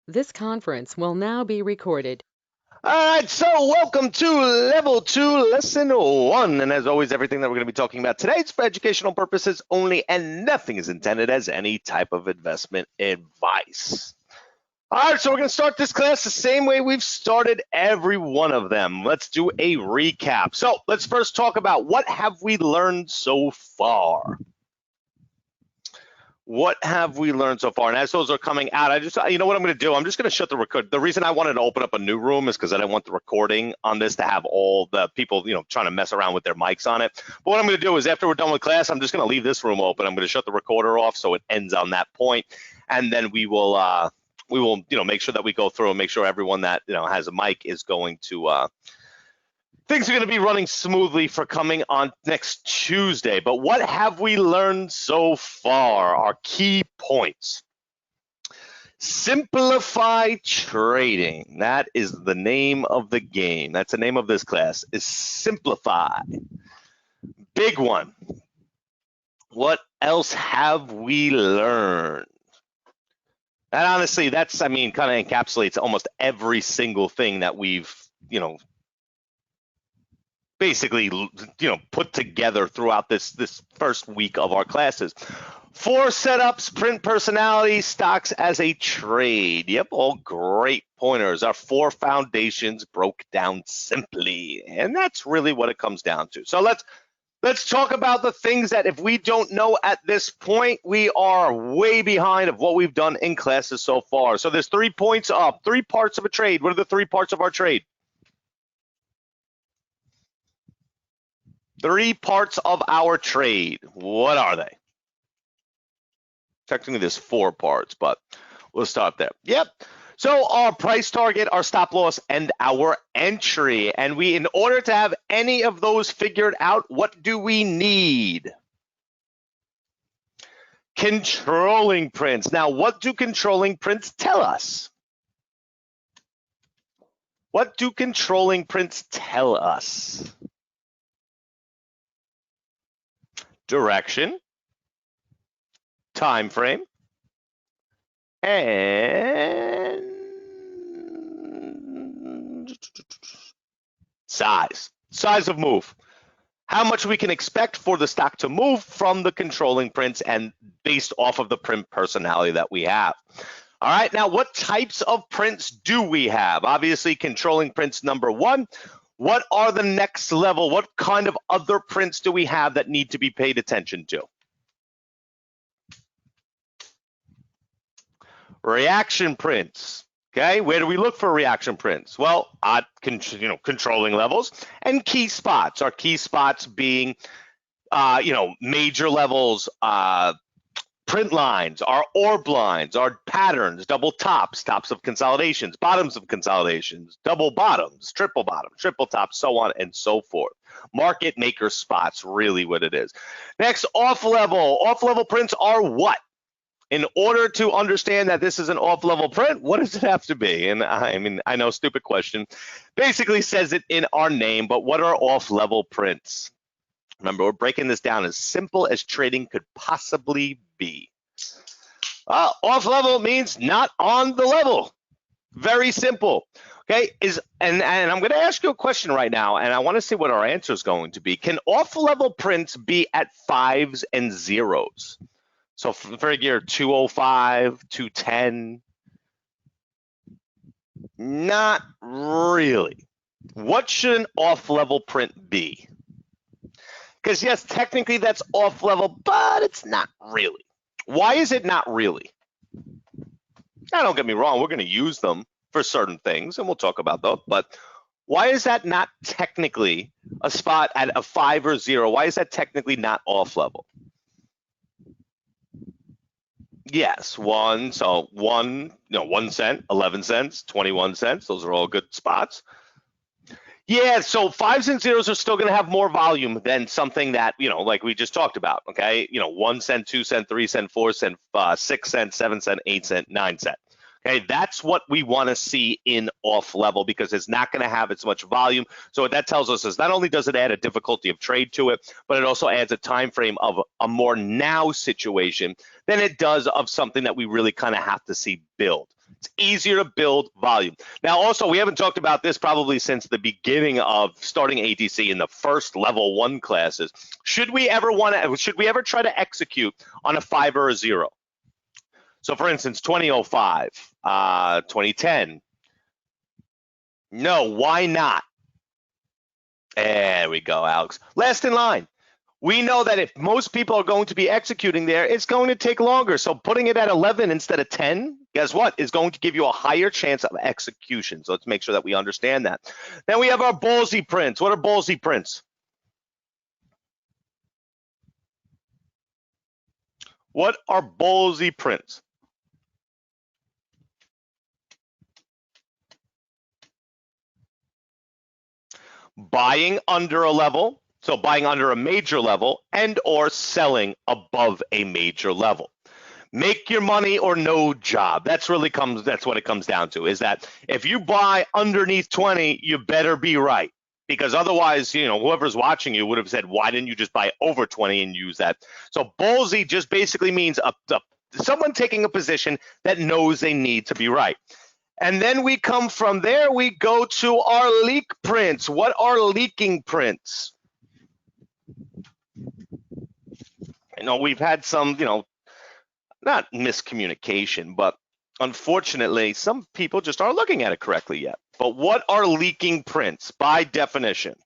This conference will now be recorded. All right, so welcome to Level 2, Lesson 1. And as always, everything that we're going to be talking about today is for educational purposes only, and nothing is intended as any type of investment advice. All right, so we're going to start this class the same way we've started every one of them. Let's do a recap. So let's first talk about what have we learned so far. What have we learned so far? And as those are coming out, you know what I'm going to do? I'm just going to shut the record. The reason I wanted to open up a new room is because I didn't want the recording on this to have all the people, trying to mess around with their mics on it. But what I'm going to do is after we're done with class, I'm just going to leave this room open. I'm going to shut the recorder off so it ends on that point, and then we will, make sure that we go through and make sure everyone that has a mic is going to. Things are going to be running smoothly for coming on next Tuesday. But what have we learned so far? Our key points. Simplify trading. That is the name of the game. That's the name of this class, is simplify. Big one. What else have we learned? And honestly, kind of encapsulates almost every single thing that we've, basically, put together throughout this first week of our classes. 4 setups, print personality, stocks as a trade. Yep, all great pointers. Our 4 foundations broke down simply, and that's really what it comes down to. So let's talk about the things that if we don't know at this point, we are way behind of what we've done in classes so far. So there's 3 points up, 3 parts of a trade. What are the 3 parts of our trade? 3 parts of our trade. What are they? Technically, there's 4 parts, but we'll start there. Yep. So our price target, our stop loss, and our entry. And in order to have any of those figured out, what do we need? Controlling prints. Now, what do controlling prints tell us? What do controlling prints tell us? Direction, time frame, and size of move. How much we can expect for the stock to move from the controlling prints and based off of the print personality that we have. All right, now what types of prints do we have? Obviously, controlling prints number 1. What are the next level? What kind of other prints do we have that need to be paid attention to? Reaction prints. Okay, where do we look for reaction prints? Well, controlling levels and key spots. Our key spots being, major levels, print lines, our orb lines, our patterns, double tops, tops of consolidations, bottoms of consolidations, double bottoms, triple tops, so on and so forth. Market maker spots, really what it is. Next, off-level. Off-level prints are what? In order to understand that this is an off-level print, what does it have to be? And I know, stupid question. Basically says it in our name, but what are off-level prints? Remember, we're breaking this down as simple as trading could possibly be. Off level means not on the level. Very simple. Okay, and I'm going to ask you a question right now, and I want to see what our answer is going to be. Can off-level prints be at 5s and 0s? So figure 205, 210. Not really. What should an off-level print be? Because yes, technically that's off level, but it's not really. Why is it not really? Now, don't get me wrong, we're going to use them for certain things, and we'll talk about those, but why is that not technically a spot at a 5 or 0? Why is that technically not off level? Yes, 1 cent, 11 cents, 21 cents, those are all good spots. Yeah, so 5s and 0s are still going to have more volume than something that, like we just talked about, okay? 1 cent, 2 cent, 3 cent, 4 cent, 6 cent, 7 cent, 8 cent, 9 cent. Okay, that's what we want to see in off level because it's not going to have as much volume. So what that tells us is not only does it add a difficulty of trade to it, but it also adds a time frame of a more now situation than it does of something that we really kind of have to see build. It's easier to build volume. Now, also, we haven't talked about this probably since the beginning of starting ATC in the first level 1 classes. Should we ever try to execute on a 5 or a 0? So for instance, 2005, 2010. No, why not? There we go, Alex. Last in line. We know that if most people are going to be executing there, it's going to take longer. So putting it at 11 instead of 10, guess what, is going to give you a higher chance of execution. So let's make sure that we understand that. Then we have our ballsy prints. What are ballsy prints? What are ballsy prints? Buying under a level, so buying under a major level, and or selling above a major level. Make your money or no job. That's what it comes down to, is that if you buy underneath 20, you better be right. Because otherwise, whoever's watching you would have said, why didn't you just buy over 20 and use that? So ballsy just basically means someone taking a position that knows they need to be right. And then we come from there, we go to our leak prints. What are leaking prints? We've had some, not miscommunication, but unfortunately, some people just aren't looking at it correctly yet. But what are leaking prints by definition?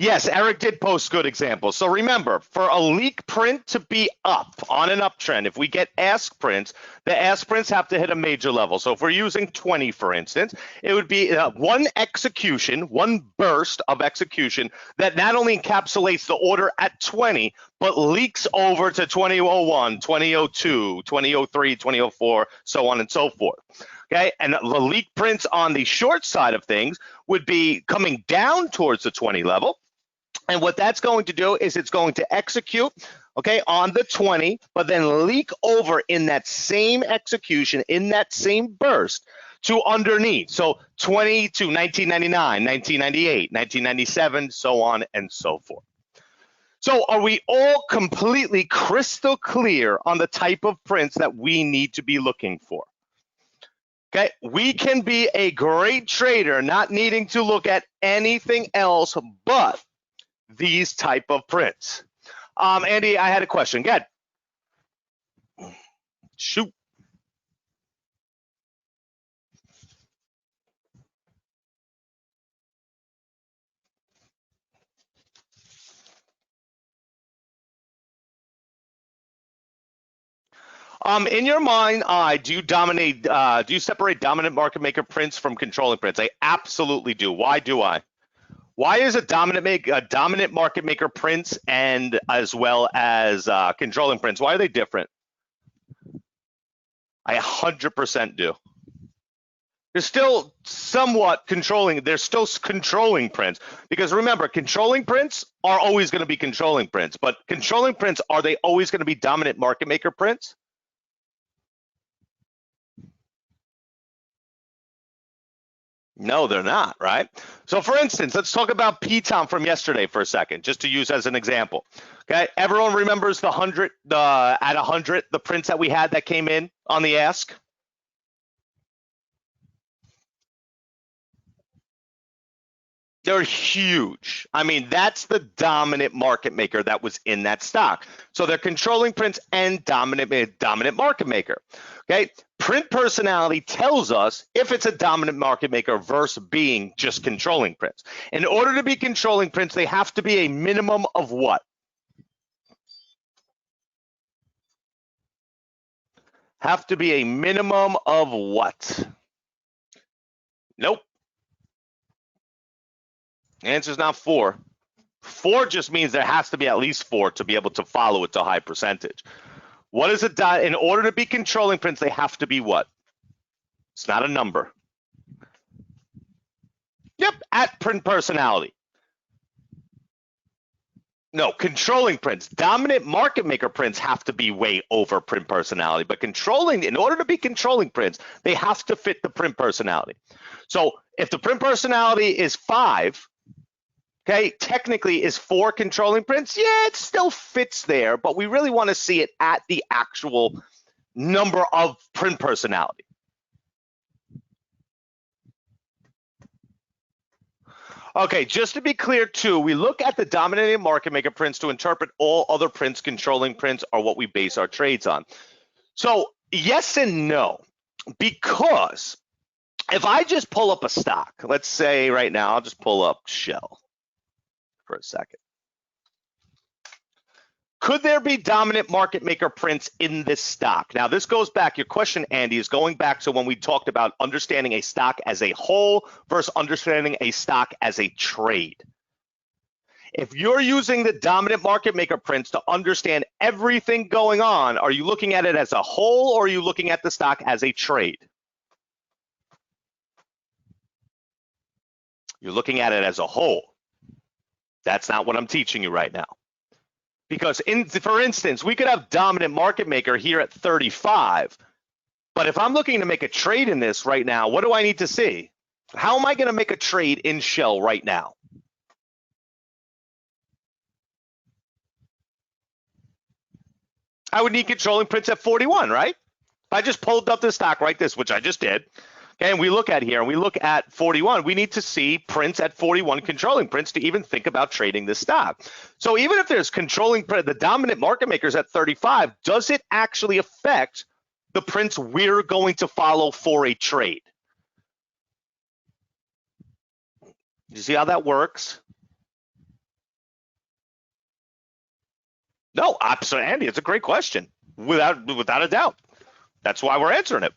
Yes, Eric did post good examples. So remember, for a leak print to be up on an uptrend, if we get ask prints, the ask prints have to hit a major level. So if we're using 20, for instance, it would be one burst of execution that not only encapsulates the order at 20, but leaks over to 2001, 2002, 2003, 2004, so on and so forth. Okay, and the leak prints on the short side of things would be coming down towards the 20 level. And what that's going to do is it's going to execute, okay, on the 20, but then leak over in that same execution, in that same burst to underneath. So 20 to 1999, 1998, 1997, so on and so forth. So are we all completely crystal clear on the type of prints that we need to be looking for? Okay, we can be a great trader not needing to look at anything else but these type of prints. Andy, I had a question. Go ahead. Shoot. In your mind, do you separate dominant market maker prints from controlling prints? I absolutely do. Why do I? Why is a dominant market maker prints and as well as controlling prints? Why are they different? I 100% do. They're still somewhat controlling. They're still controlling prints, because remember, controlling prints are always going to be controlling prints. But controlling prints, are they always going to be dominant market maker prints? No, they're not, right? So for instance, let's talk about PTOM from yesterday for a second, just to use as an example. Okay, everyone remembers at 100, the prints that we had that came in on the ask? They're huge. I mean, that's the dominant market maker that was in that stock. So they're controlling prints and dominant market maker. Okay, print personality tells us if it's a dominant market maker versus being just controlling prints. In order to be controlling prints, they have to be a minimum of what? Have to be a minimum of what? Nope. The answer is not 4. 4 just means there has to be at least 4 to be able to follow it to high percentage. What is it? In order to be controlling prints, they have to be what? It's not a number. Yep, at print personality. No, controlling prints. Dominant market maker prints have to be way over print personality, but in order to be controlling prints, they have to fit the print personality. So if the print personality is 5, Okay, technically is 4 controlling prints. Yeah, it still fits there, but we really want to see it at the actual number of print personality. Okay, just to be clear too, we look at the dominating market maker prints to interpret all other prints. Controlling prints are what we base our trades on. So yes and no, because if I just pull up a stock, let's say right now, I'll just pull up Shell for a second. Could there be dominant market maker prints in this stock? Now, this goes back, your question, Andy, is going back to when we talked about understanding a stock as a whole versus understanding a stock as a trade. If you're using the dominant market maker prints to understand everything going on, are you looking at it as a whole or are you looking at the stock as a trade? You're looking at it as a whole. That's not what I'm teaching you right now. Because for instance, we could have dominant market maker here at 35, but if I'm looking to make a trade in this right now, what do I need to see? How am I going to make a trade in Shell right now? I would need controlling prints at 41, right? If I just pulled up the stock like this, which I just did, okay, and we look at here and we look at 41, we need to see prints at 41, controlling prints, to even think about trading this stock. So even if there's controlling print, the dominant market makers at 35, does it actually affect the prints we're going to follow for a trade? You see how that works? No, absolutely, Andy, it's a great question, without a doubt. That's why we're answering it.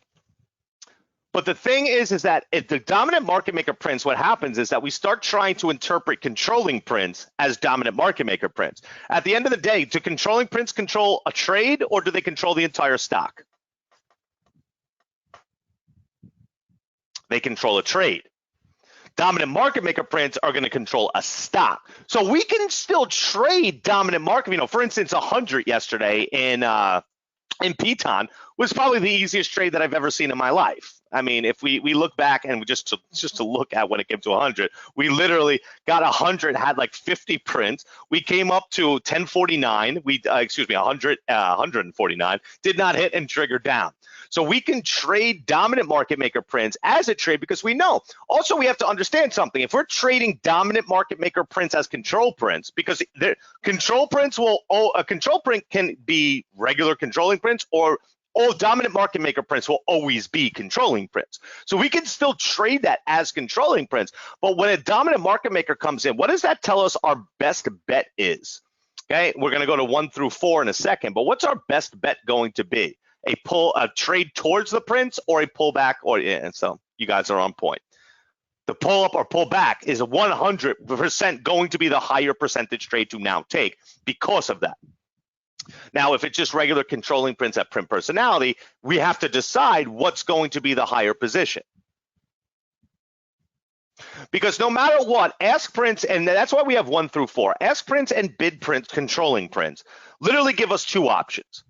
But the thing is that if the dominant market maker prints, what happens is that we start trying to interpret controlling prints as dominant market maker prints. At the end of the day, do controlling prints control a trade or do they control the entire stock? They control a trade. Dominant market maker prints are going to control a stock. So we can still trade dominant market. For instance, 100 yesterday in Piton was probably the easiest trade that I've ever seen in my life. I mean, if we look back and just to look at when it came to 100, we literally got 100, had like 50 prints. We came up to 1049. 149 did not hit and trigger down. So we can trade dominant market maker prints as a trade because we know. Also, we have to understand something. If we're trading dominant market maker prints as control prints, because control prints a control print can be regular controlling prints, or all dominant market maker prints will always be controlling prints. So we can still trade that as controlling prints. But when a dominant market maker comes in, what does that tell us our best bet is? Okay, we're going to go to 1 through 4 in a second, but what's our best bet going to be? A trade towards the prints or a pullback? And so you guys are on point. The pull up or pull back is 100% going to be the higher percentage trade to now take because of that. Now, if it's just regular controlling prints at print personality, we have to decide what's going to be the higher position. Because no matter what, ask prints, and that's why we have 1 through 4, ask prints and bid prints, controlling prints, literally give us 2 options.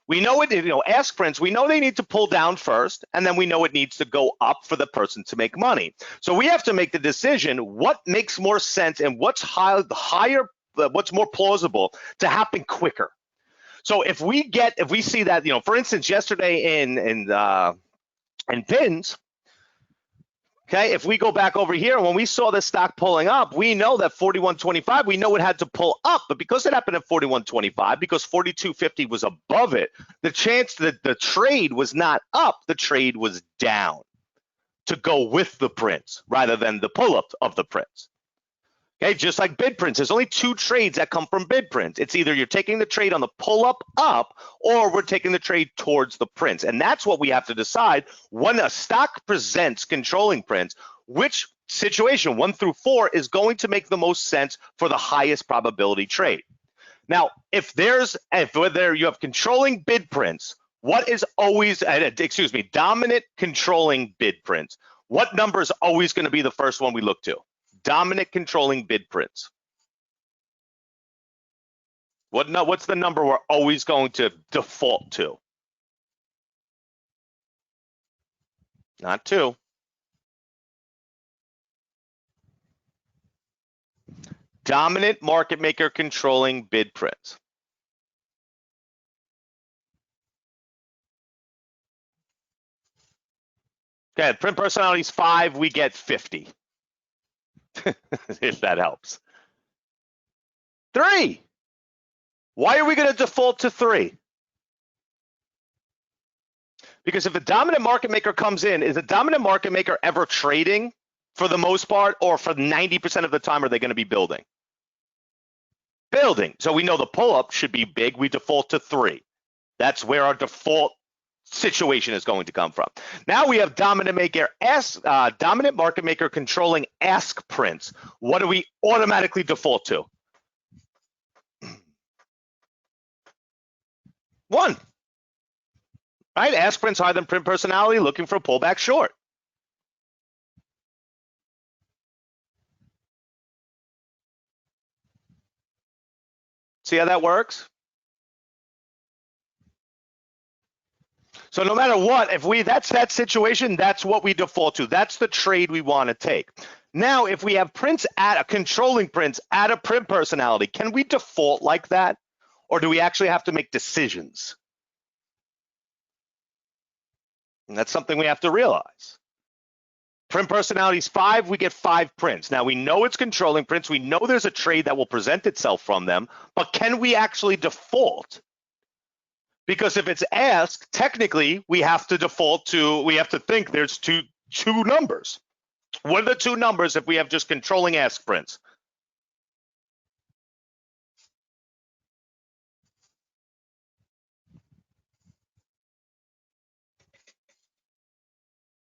We know ask prints, we know they need to pull down first, and then we know it needs to go up for the person to make money. So we have to make the decision what makes more sense and what's what's more plausible to happen quicker. So if we see that, for instance, yesterday in pins, okay, if we go back over here, when we saw the stock pulling up, we know that 41.25, we know it had to pull up, but because it happened at 41.25, because 42.50 was above it, the chance that the trade was not up, the trade was down to go with the prints rather than the pull-up of the prints. Okay, just like bid prints, there's only 2 trades that come from bid prints. It's either you're taking the trade on the pull-up up, or we're taking the trade towards the prints. And that's what we have to decide when a stock presents controlling prints, which situation, 1 through 4, is going to make the most sense for the highest probability trade. Now, whether you have controlling bid prints, what is always, dominant controlling bid prints, what number is always going to be the first one we look to? Dominant controlling bid prints. What's the number we're always going to default to? Not 2. dominant market maker controlling bid prints. Okay, print personality is 5, we get 50. If that helps. 3. Why are we going to default to 3? Because if a dominant market maker comes in, is a dominant market maker ever trading for the most part, or for 90% of the time are they going to be building? Building. So we know the pull-up should be big. We default to 3. That's where our default situation is going to come from. Now we have dominant market maker controlling ask prints. What do we automatically default to? 1. Right? Ask prints higher than print personality, looking for a pullback short. See how that works? So no matter what, if that's that situation, that's what we default to. That's the trade we want to take. Now, if we have prints at a controlling prints at a print personality, can we default like that? Or do we actually have to make decisions? And that's something we have to realize. Print personality is 5, we get 5 prints. Now we know it's controlling prints. We know there's a trade that will present itself from them, but can we actually default? Because if it's asked, technically we have to default to, we have to think there's two numbers. What are the 2 numbers if we have just controlling ask prints?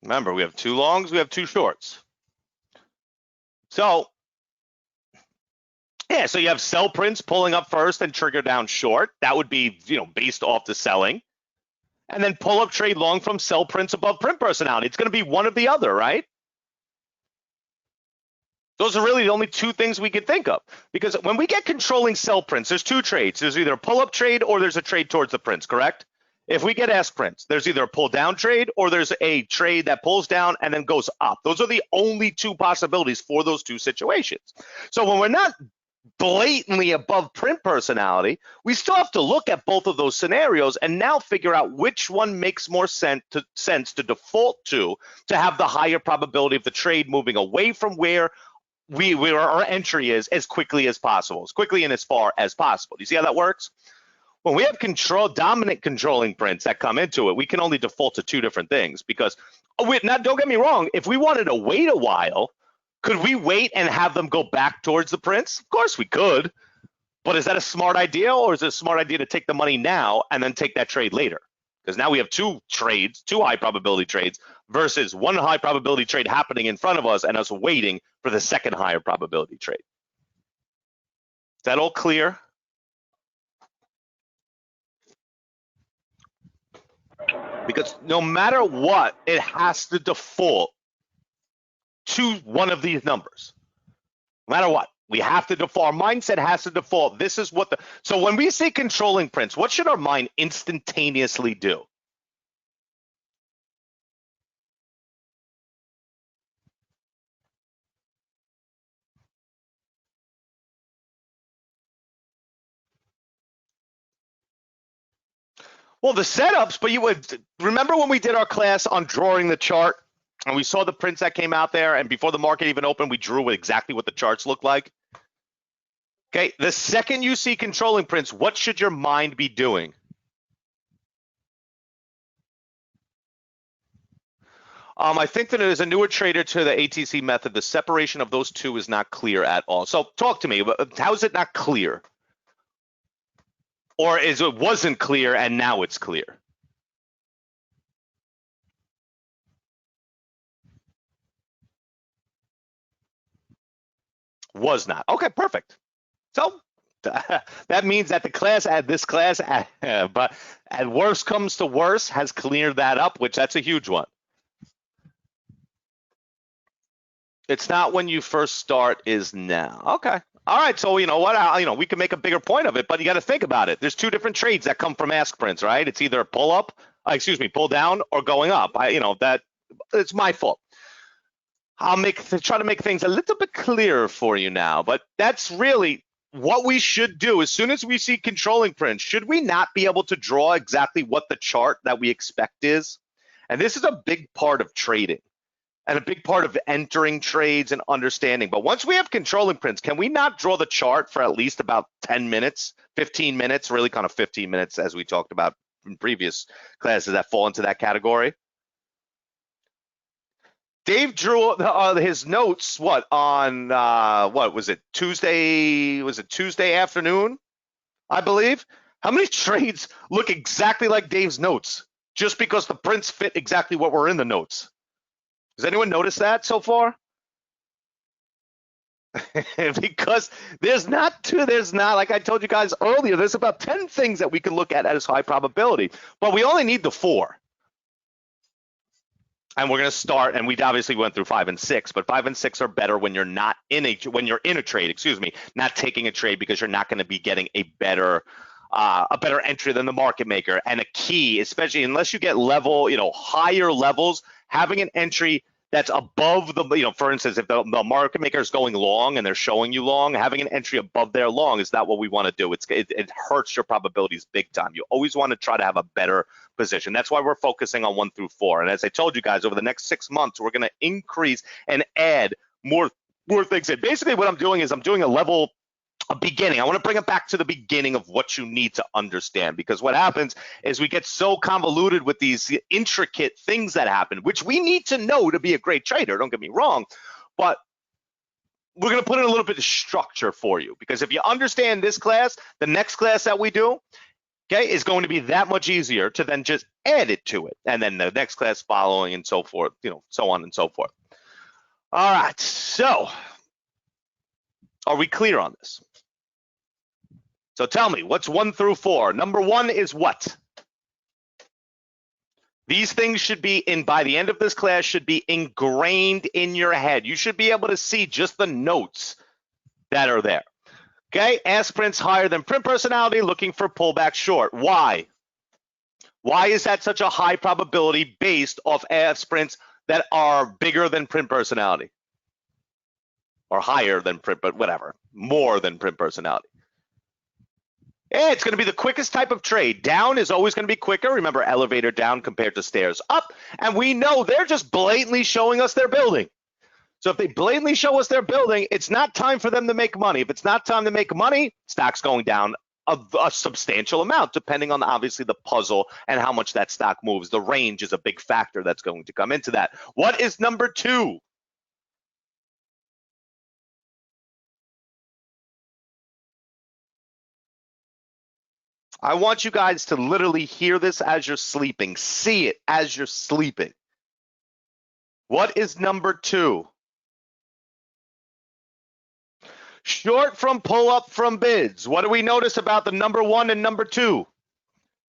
Remember, we have 2 longs, we have 2 shorts. So, yeah, so you have sell prints pulling up first and trigger down short. That would be, based off the selling. And then pull up trade long from sell prints above print personality. It's going to be one or the other, right? Those are really the only 2 things we could think of. Because when we get controlling sell prints, there's 2 trades. There's either a pull-up trade or there's a trade towards the prints, correct? If we get ask prints, there's either a pull down trade or there's a trade that pulls down and then goes up. Those are the only 2 possibilities for those 2 situations. So when we're not blatantly above print personality, we still have to look at both of those scenarios and now figure out which one makes more sense to default to have the higher probability of the trade moving away from where our entry is as quickly as possible, as quickly and as far as possible. Do you see how that works? When we have dominant controlling prints that come into it, we can only default to 2 different things because, don't get me wrong, if we wanted to wait a while, could we wait and have them go back towards the prints? Of course we could, but is that a smart idea, or is it a smart idea to take the money now and then take that trade later? Because now we have 2 trades, 2 high probability trades versus 1 high probability trade happening in front of us and us waiting for the second higher probability trade. Is that all clear? Because no matter what, it has to default to one of these numbers. No matter what, we have to default. Our mindset has to default. This is what so when we say controlling prints, what should our mind instantaneously do? Well, the setups, but you would remember when we did our class on drawing the chart and we saw the prints that came out there, and before the market even opened, we drew exactly what the charts look like. Okay, the second you see controlling prints, what should your mind be doing? I think that as a newer trader to the ATC method, the separation of those 2 is not clear at all. So talk to me, how is it not clear? Or is it wasn't clear and now it's clear? Was not. Okay, perfect. So that means that this class, but at worst comes to worst, has cleared that up, which that's a huge one. It's not when you first start, is now. Okay. All right. So you know what? We can make a bigger point of it, but you got to think about it. There's 2 different trades that come from ask prints, right? It's either pull up, pull down, or going up. That it's my fault. try to make things a little bit clearer for you now, but that's really what we should do. As soon as we see controlling prints, should we not be able to draw exactly what the chart that we expect is? And this is a big part of trading and a big part of entering trades and understanding. But once we have controlling prints, can we not draw the chart for at least about 10 minutes, 15 minutes, really kind of 15 minutes as we talked about in previous classes that fall into that category? Dave drew his notes, on what was it, Tuesday? Was it Tuesday afternoon, I believe? How many trades look exactly like Dave's notes just because the prints fit exactly what were in the notes? Does anyone notice that so far? Because there's not, like I told you guys earlier, there's about 10 things that we can look at as high probability, but we only need the 4. And we're going to start, and we obviously went through 5 and 6, but 5 and 6 are better when you're not in a trade, not taking a trade, because you're not going to be getting a better entry than the market maker. And a key, especially unless you get higher levels, having an entry that's above the, for instance, if the market maker is going long and they're showing you long, having an entry above their long is not what we want to do. It hurts your probabilities big time. You always want to try to have a better position. That's why we're focusing on 1 through 4. And as I told you guys, over the next 6 months, we're going to increase and add more things. And basically what I'm doing is I'm doing a beginning. I want to bring it back to the beginning of what you need to understand, because what happens is we get so convoluted with these intricate things that happen, which we need to know to be a great trader, don't get me wrong, but we're going to put in a little bit of structure for you, because if you understand this class, the next class that we do, okay, is going to be that much easier to then just add it to it, and then the next class following and so forth, so on and so forth. All right, so are we clear on this? So tell me, what's 1 through 4? Number 1 is what? These things should be by the end of this class, should be ingrained in your head. You should be able to see just the notes that are there. Okay, ask prints higher than print personality, looking for pullback short. Why? Why is that such a high probability based off ask prints that are bigger than print personality? Or higher than print, but whatever, more than print personality. It's going to be the quickest type of trade. Down is always going to be quicker. Remember, elevator down compared to stairs up. And we know they're just blatantly showing us their building. So if they blatantly show us their building, it's not time for them to make money. If it's not time to make money, stock's going down a substantial amount, depending on obviously the puzzle and how much that stock moves. The range is a big factor that's going to come into that. What is number 2? I want you guys to literally hear this as you're sleeping, see it as you're sleeping. What is number 2? Short from pull-up from bids. What do we notice about the number 1 and number 2?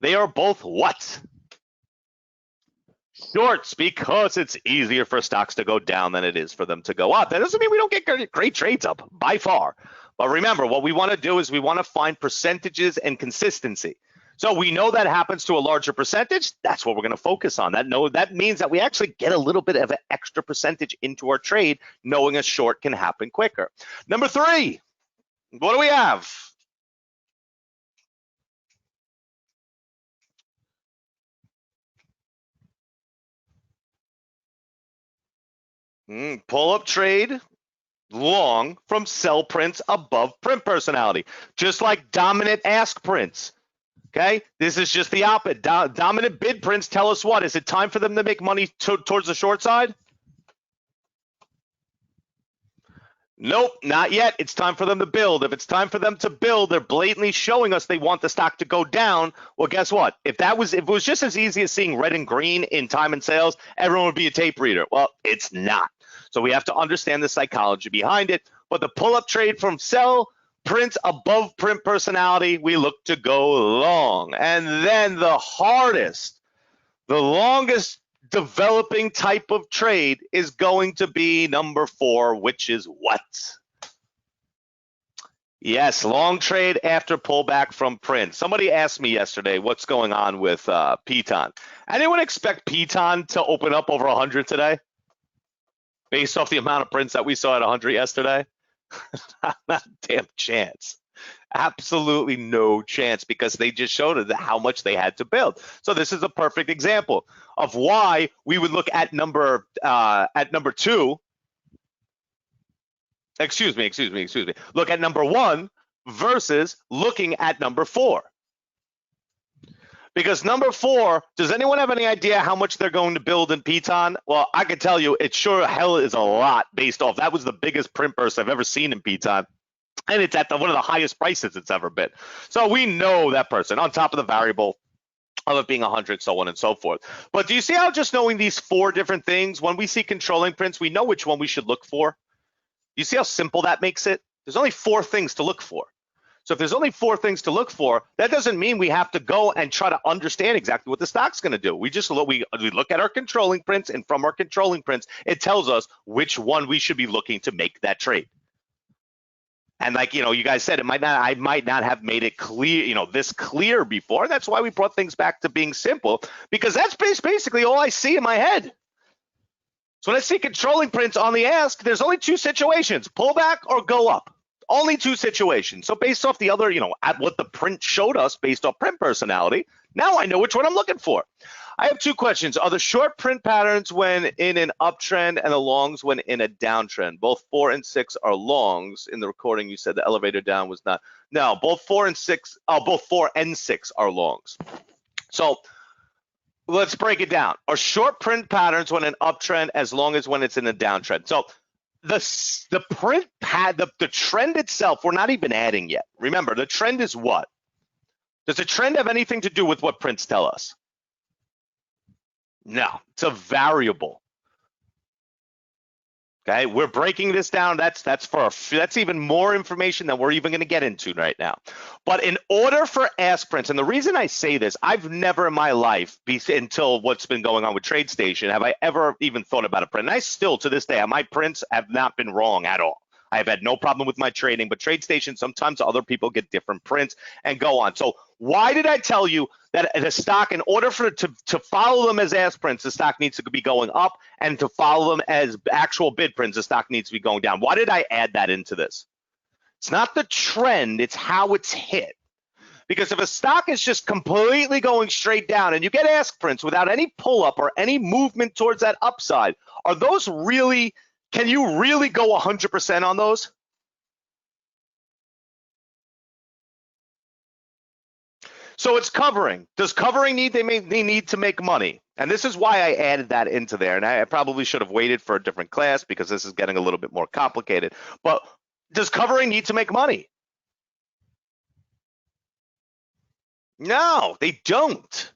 They are both what? Shorts, because it's easier for stocks to go down than it is for them to go up. That doesn't mean we don't get great trades up, by far. But remember, what we want to do is we want to find percentages and consistency. So we know that happens to a larger percentage. That's what we're going to focus on. That means that we actually get a little bit of an extra percentage into our trade, knowing a short can happen quicker. Number 3, what do we have? Pull-up trade. Long from sell prints above print personality, just like dominant ask prints. Okay, this is just the opposite. Dominant bid prints tell us what? Is it time for them to make money towards the short side? Nope, not yet. It's time for them to build. If it's time for them to build, they're blatantly showing us they want the stock to go down. Well, guess what? If it was just as easy as seeing red and green in time and sales, everyone would be a tape reader. Well, it's not. So we have to understand the psychology behind it. But the pull-up trade from sell prints above print personality, we look to go long. And then the hardest, the longest developing type of trade is going to be number 4, which is what? Yes, long trade after pullback from print. Somebody asked me yesterday what's going on with Piton. Anyone expect Piton to open up over 100 today? based off the amount of prints that we saw at 100 yesterday? Not a damn chance. Absolutely no chance, because they just showed us how much they had to build. So this is a perfect example of why we would look at number two. Excuse me. Look at number one versus looking at number four. Because number four, does anyone have any idea how much they're going to build in Piton? Well, I can tell you, it sure hell is a lot based off. That was the biggest print burst I've ever seen in Piton. And it's at one of the highest prices it's ever been. So we know that person on top of the variable of it being 100, so on and so forth. But do you see how just knowing these four different things, when we see controlling prints, we know which one we should look for? You see how simple that makes it? There's only four things to look for. So if there's only four things to look for, that doesn't mean we have to go and try to understand exactly what the stock's going to do. We just look at our controlling prints, and from our controlling prints, it tells us which one we should be looking to make that trade. And like, you guys said, I might not have made it clear, this clear before. That's why we brought things back to being simple, because that's basically all I see in my head. So when I see controlling prints on the ask, there's only two situations: pull back or go up. Only two situations. So based off the other, at what the print showed us based off print personality, now I know which one I'm looking for. I have two questions. Are the short print patterns when in an uptrend and the longs when in a downtrend? Both 4 and 6 are longs. In the recording, you said the elevator down was not. No, both 4 and 6 are longs. So let's break it down. Are short print patterns when an uptrend as long as when it's in a downtrend? So the print pad, the trend itself, we're not even adding yet. Remember, the trend is what? Does the trend have anything to do with what prints tell us? No, it's a variable. Okay, we're breaking this down. That's even more information than we're even going to get into right now. But in order for ask prints, and the reason I say this, I've never in my life, until what's been going on with TradeStation, have I ever even thought about a print. And I still, to this day, my prints have not been wrong at all. I've had no problem with my trading, but TradeStation, sometimes other people get different prints and go on. So why did I tell you that the stock, in order for it to follow them as ask prints, the stock needs to be going up, and to follow them as actual bid prints, the stock needs to be going down? Why did I add that into this? It's not the trend, it's how it's hit. Because if a stock is just completely going straight down and you get ask prints without any pull up or any movement towards that upside, are those really, can you really go 100% on those? So it's covering. Does covering need, they need to make money? And this is why I added that into there. And I probably should have waited for a different class, because this is getting a little bit more complicated. But does covering need to make money? No, they don't.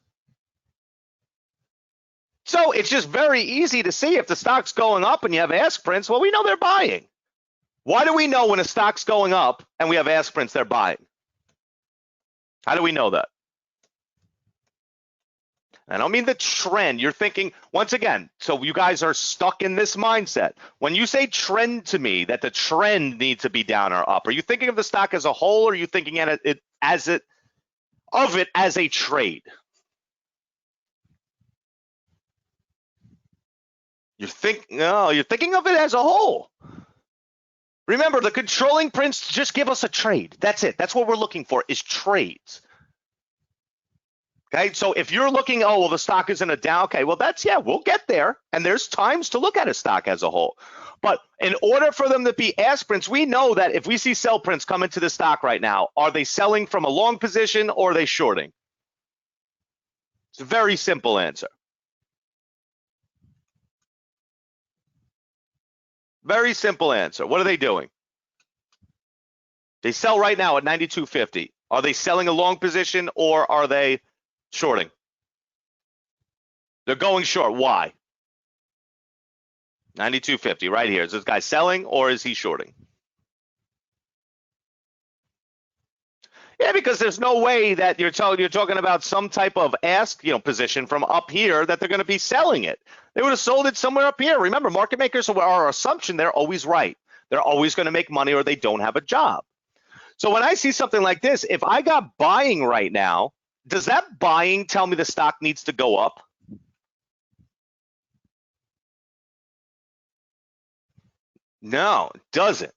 So it's just very easy to see if the stock's going up and you have ask prints. Well, we know they're buying. Why do we know when a stock's going up and we have ask prints they're buying? How do we know that? I don't mean the trend. You're thinking, once again, so you guys are stuck in this mindset. When you say trend to me, that the trend needs to be down or up, are you thinking of the stock as a whole, or are you thinking of it as a trade? You're thinking of it as a whole. Remember, the controlling prints just give us a trade. That's it. That's what we're looking for, is trades. Okay, so if you're looking, oh, well, the stock is in a down, okay, well, we'll get there. And there's times to look at a stock as a whole. But in order for them to be ask prints, we know that if we see sell prints come into the stock right now, are they selling from a long position or are they shorting? It's a very simple answer. Very simple answer. What are they doing? They sell right now at 92.50. Are they selling a long position or are they shorting? They're going short. Why? 92.50 right here. Is this guy selling or is he shorting? Yeah, because there's no way that you're talking about some type of ask, position from up here that they're going to be selling it. They would have sold it somewhere up here. Remember, market makers are our assumption. They're always right. They're always going to make money or they don't have a job. So when I see something like this, if I got buying right now, does that buying tell me the stock needs to go up? No, it doesn't.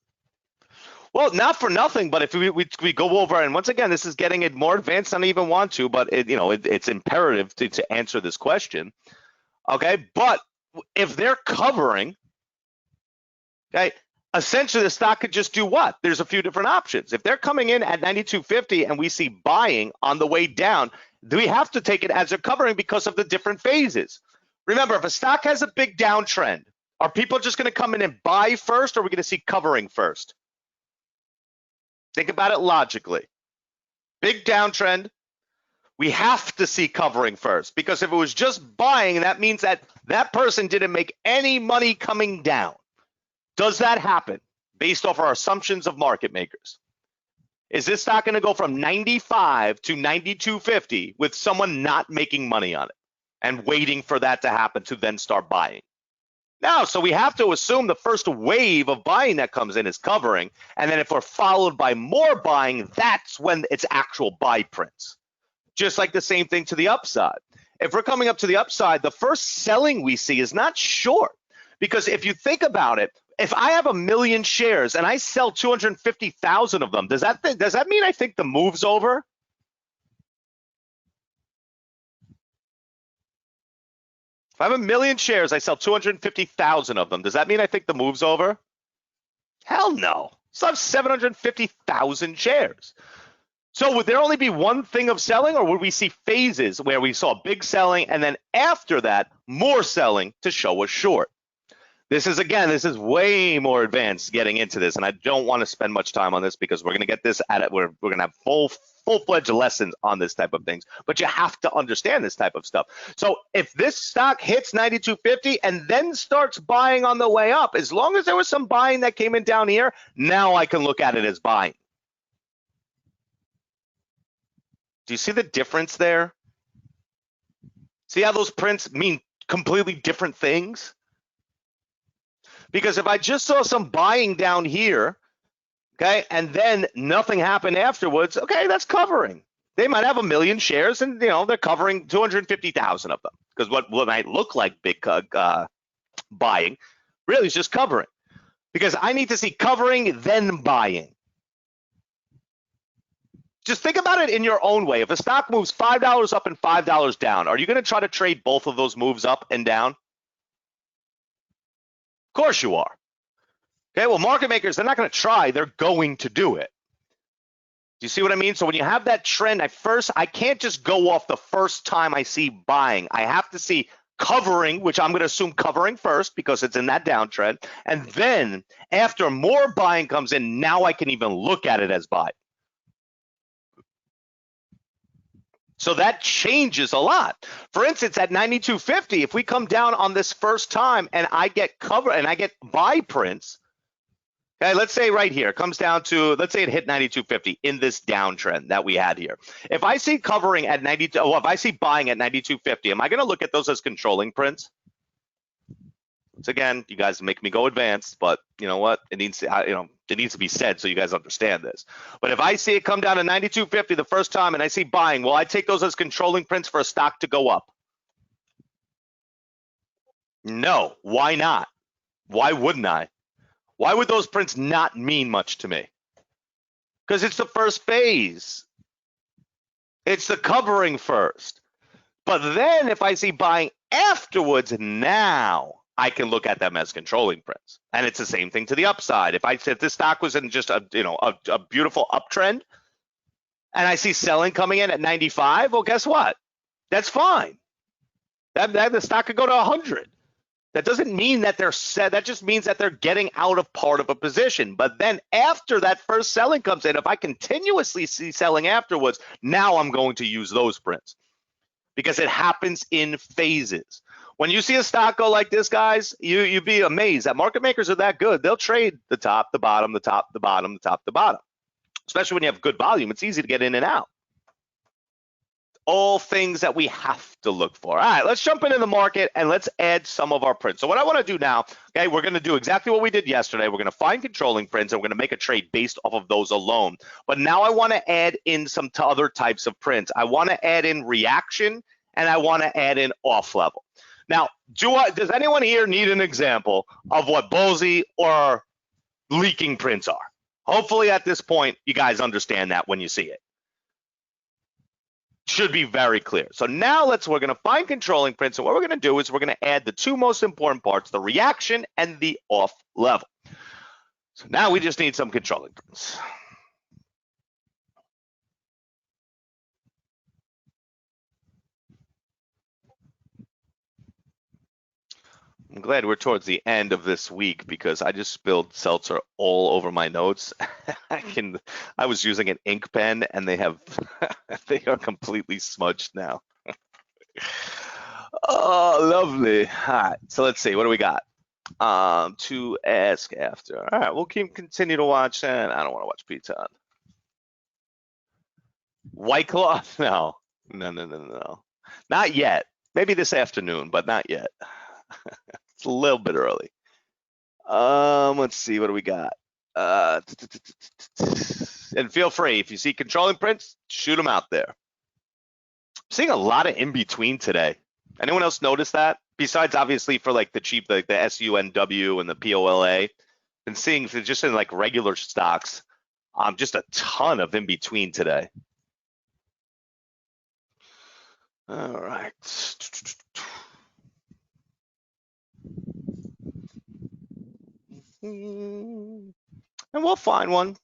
Well, not for nothing, but if we go over, and once again, this is getting it more advanced than I even want to, but it's imperative to answer this question. Okay, but if they're covering, okay, essentially the stock could just do what? There's a few different options. If they're coming in at 92.50 and we see buying on the way down, do we have to take it as they're covering because of the different phases? Remember, if a stock has a big downtrend, are people just going to come in and buy first, or are we going to see covering first? Think about it logically. Big downtrend, we have to see covering first, because if it was just buying, that means that that person didn't make any money coming down. Does that happen based off our assumptions of market makers? Is this stock going to go from 95 to 92.50 with someone not making money on it and waiting for that to happen to then start buying? No, so we have to assume the first wave of buying that comes in is covering, and then if we're followed by more buying, that's when it's actual buy prints. Just like the same thing to the upside. If we're coming up to the upside, the first selling we see is not short, because if you think about it, if I have 1 million shares and I sell 250,000 of them, does that mean I think the move's over? If I have 1 million shares, I sell 250,000 of them. Does that mean I think the move's over? Hell no. So I have 750,000 shares. So would there only be one thing of selling, or would we see phases where we saw big selling and then after that, more selling to show us short? This is way more advanced getting into this, and I don't want to spend much time on this because we're going to get this at it. We're going to have full-fledged lessons on this type of things, but you have to understand this type of stuff. So if this stock hits 92.50 and then starts buying on the way up, as long as there was some buying that came in down here, now I can look at it as buying. Do you see the difference there? See how those prints mean completely different things? Because if I just saw some buying down here, okay, and then nothing happened afterwards, okay, that's covering. They might have 1 million shares and, they're covering 250,000 of them, because what might look like big buying really is just covering, because I need to see covering then buying. Just think about it in your own way. If a stock moves $5 up and $5 down, are you going to try to trade both of those moves up and down? Of course you are. Okay, well, market makers, they're not going to try, they're going to do it. Do you see what I mean? So when you have that trend, I can't just go off the first time I see buying. I have to see covering, which I'm going to assume covering first because it's in that downtrend. And then after more buying comes in, now I can even look at it as buy. So that changes a lot. For instance, at 92.50, if we come down on this first time and I get cover and I get buy prints, okay, let's say right here, it comes down to, let's say it hit 92.50 in this downtrend that we had here. If I see covering at 92, if I see buying at 92.50, am I going to look at those as controlling prints? Once again, you guys make me go advanced, but you know what? It needs to, it needs to be said so you guys understand this. But if I see it come down to 92.50 the first time and I see buying, will I take those as controlling prints for a stock to go up? No. Why not? Why wouldn't I? Why would those prints not mean much to me? Because it's the first phase. It's the covering first. But then if I see buying afterwards, now I can look at them as controlling prints. And it's the same thing to the upside. If this stock was in just a beautiful uptrend and I see selling coming in at 95, well, guess what? That's fine. That the stock could go to 100. That doesn't mean that they're set. That just means that they're getting out of part of a position. But then after that first selling comes in, if I continuously see selling afterwards, now I'm going to use those prints because it happens in phases. When you see a stock go like this, guys, you'd be amazed that market makers are that good. They'll trade the top, the bottom, the top, the bottom, the top, the bottom. Especially when you have good volume, it's easy to get in and out. All things that we have to look for. All right, let's jump into the market and let's add some of our prints. So what I want to do now, okay, we're going to do exactly what we did yesterday. We're going to find controlling prints and we're going to make a trade based off of those alone. But now I want to add in some other types of prints. I want to add in reaction and I want to add in off level. Now, does anyone here need an example of what Bullseye or leaking prints are. Hopefully at this point, you guys understand that when you see it. Should be very clear. So now we're going to find controlling prints, and what we're going to do is we're going to add the two most important parts, the reaction and the off level. So now we just need some controlling prints. I'm glad we're towards the end of this week because I just spilled seltzer all over my notes. I was using an ink pen and they are completely smudged now. Oh, lovely. All right, so let's see, what do we got? To ask after. All right, we'll continue to watch, and I don't want to watch Pizza Hut. White Claw? No. Not yet. Maybe this afternoon, but not yet. It's a little bit early. Let's see, what do we got? And feel free, if you see controlling prints, shoot them out there. I'm seeing a lot of in between today. Anyone else notice that? Besides, obviously, for like the cheap, like the SUNW and the POLA, been seeing just in like regular stocks, just a ton of in between today. All right. And we'll find one.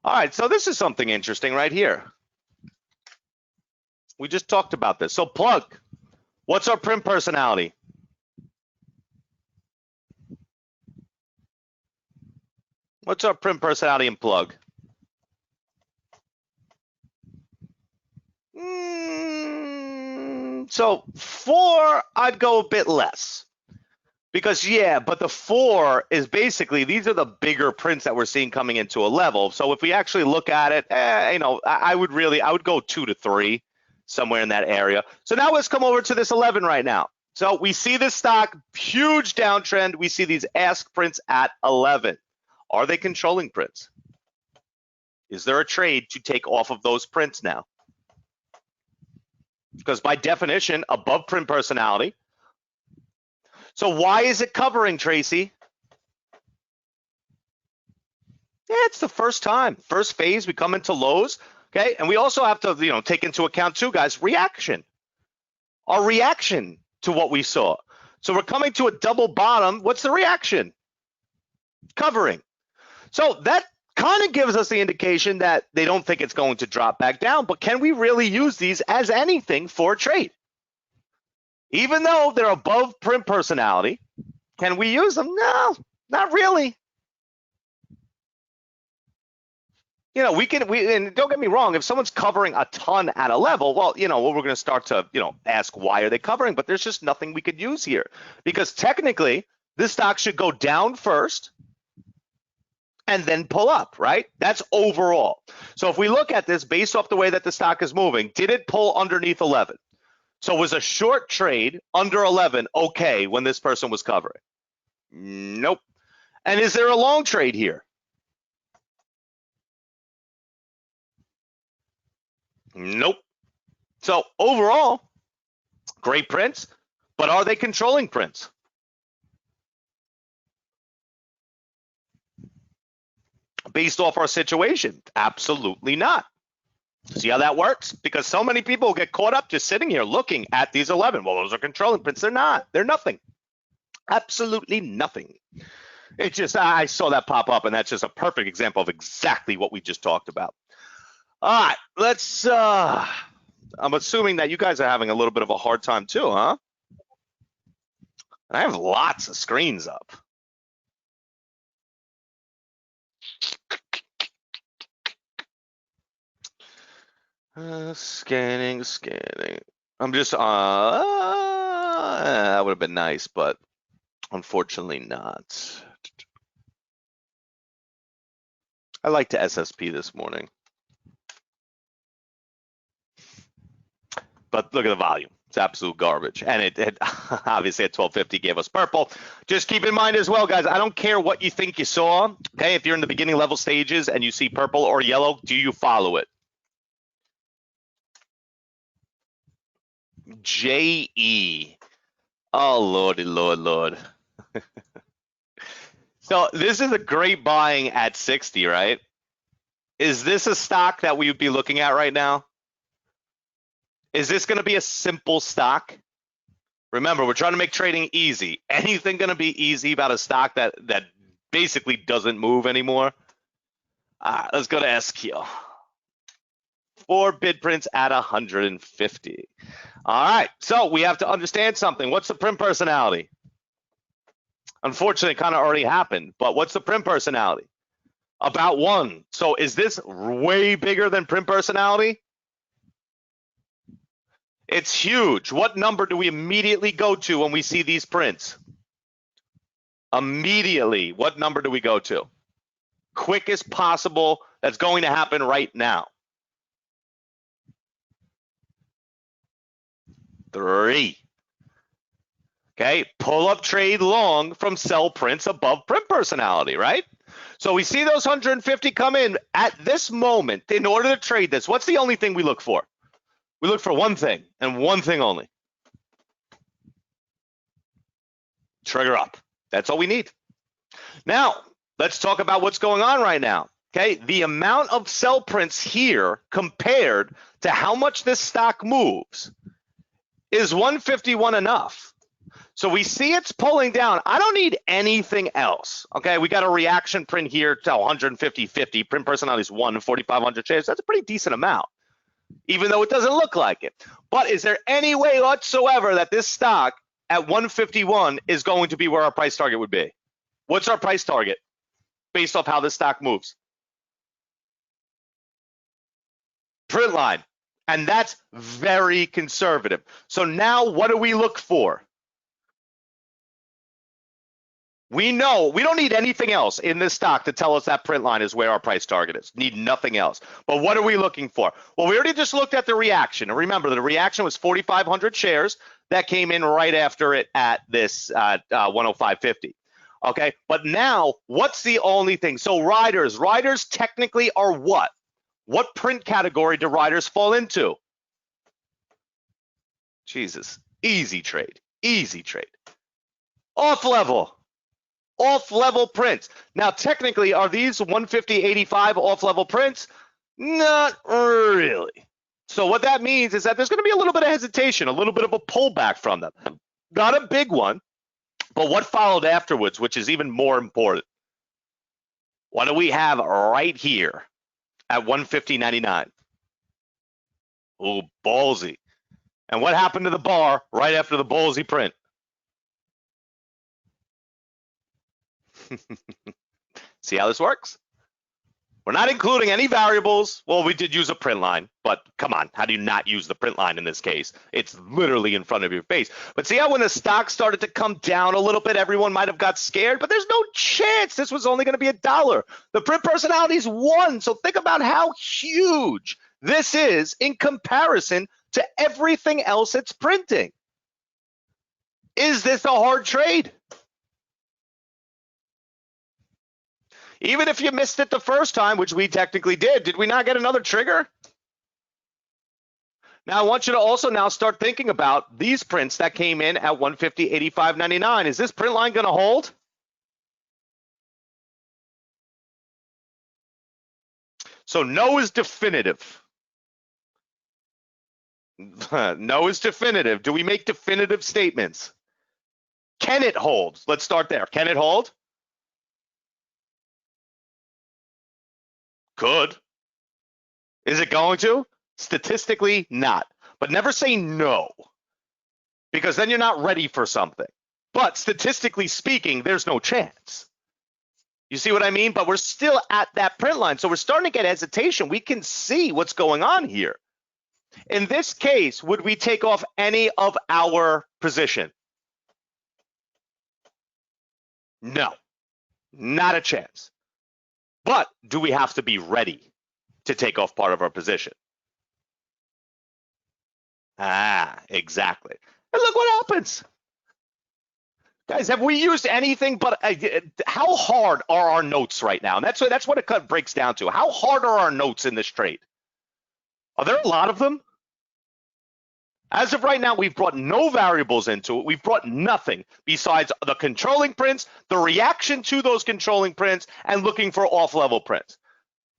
All right, so this is something interesting right here. We just talked about this. So plug, what's our print personality? What's our print personality in plug? So 4, I'd go a bit less. Because, yeah, but the 4 is basically, these are the bigger prints that we're seeing coming into a level. So if we actually look at it, I would go 2 to 3, somewhere in that area. So now let's come over to this 11 right now. So we see this stock, huge downtrend. We see these ask prints at 11. Are they controlling prints? Is there a trade to take off of those prints now? Because by definition, above print personality. So why is it covering, Tracy? Yeah, it's the first time. First phase, we come into lows, okay? And we also have to, take into account too, guys, reaction. Our reaction to what we saw. So we're coming to a double bottom. What's the reaction? Covering. So that kind of gives us the indication that they don't think it's going to drop back down, but can we really use these as anything for a trade? Even though they're above print personality, can we use them? No, not really. And don't get me wrong, if someone's covering a ton at a level, well, we're going to start to, ask why are they covering, but there's just nothing we could use here because technically this stock should go down first and then pull up, right? That's overall. So if we look at this based off the way that the stock is moving, did it pull underneath 11? So was a short trade under 11 okay when this person was covering? Nope. And is there a long trade here? Nope. So overall, great prints, but are they controlling prints? Based off our situation? Absolutely not. See how that works? Because so many people get caught up just sitting here looking at these 11. Well, those are controlling prints. They're not. They're nothing. Absolutely nothing. It's just, I saw that pop up, and that's just a perfect example of exactly what we just talked about. All right, let's, I'm assuming that you guys are having a little bit of a hard time too, huh? And I have lots of screens up. Scanning. I'm just, that would have been nice, but unfortunately not. I liked SSP this morning. But look at the volume. It's absolute garbage. And it obviously at 1250 gave us purple. Just keep in mind as well, guys, I don't care what you think you saw. Okay, if you're in the beginning level stages and you see purple or yellow, do you follow it? JE. Oh, Lordy, Lord. So this is a great buying at 60, right? Is this a stock that we would be looking at right now? Is this going to be a simple stock? Remember, we're trying to make trading easy. Anything going to be easy about a stock that basically doesn't move anymore? Let's go to SQ. 4 bid prints at 150. All right, so we have to understand something. What's the print personality? Unfortunately, it kind of already happened, but what's the print personality? About 1. So is this way bigger than print personality? It's huge. What number do we immediately go to when we see these prints? Immediately, what number do we go to? Quickest possible that's going to happen right now. 3. Okay, pull up trade long from sell prints above print personality, right? So we see those 150 come in at this moment. In order to trade this, what's the only thing we look for? We look for one thing and one thing only. Trigger up. That's all we need. Now, let's talk about what's going on right now. Okay, the amount of sell prints here compared to how much this stock moves is 151 enough. So we see it's pulling down. I don't need anything else. Okay, we got a reaction print here to 150.50. Print personality is 1 in 4,500 shares. That's a pretty decent amount, even though it doesn't look like it. But is there any way whatsoever that this stock at 151 is going to be where our price target would be? What's our price target based off how this stock moves? Print line. And that's very conservative. So now what do we look for? We know we don't need anything else in this stock to tell us that print line is where our price target is. Need nothing else. But what are we looking for? Well, we already just looked at the reaction. And remember, the reaction was 4,500 shares that came in right after it at this 105.50. Okay, but now what's the only thing? So riders technically are what? What print category do riders fall into? Jesus, easy trade, easy trade. Off level prints. Now, technically, are these 150.85 off-level prints? Not really. So what that means is that there's going to be a little bit of hesitation, a little bit of a pullback from them. Not a big one, but what followed afterwards, which is even more important. What do we have right here at 150.99? Oh, ballsy. And what happened to the bar right after the ballsy print? See how this works? We're not including any variables. Well, we did use a print line, but come on, how do you not use the print line in this case? It's literally in front of your face. But see how when the stock started to come down a little bit, everyone might have got scared, but there's no chance this was only going to be $1. The print personality is 1, so think about how huge this is in comparison to everything else it's printing. Is this a hard trade? Even if you missed it the first time, which we technically did we not get another trigger? Now, I want you to also now start thinking about these prints that came in at 150.85.99. Is this print line going to hold? So no is definitive. No is definitive. Do we make definitive statements? Can it hold? Let's start there. Can it hold? Could. Is it going to? Statistically, not. But never say no, because then you're not ready for something. But statistically speaking, there's no chance. You see what I mean? But we're still at that print line, so we're starting to get hesitation. We can see what's going on here. In this case, would we take off any of our position? No, not a chance. But do we have to be ready to take off part of our position? Exactly. And look what happens. Guys, have we used anything but how hard are our notes right now? And that's what it breaks down to. How hard are our notes in this trade? Are there a lot of them? As of right now, we've brought no variables into it. We've brought nothing besides the controlling prints, the reaction to those controlling prints, and looking for off-level prints.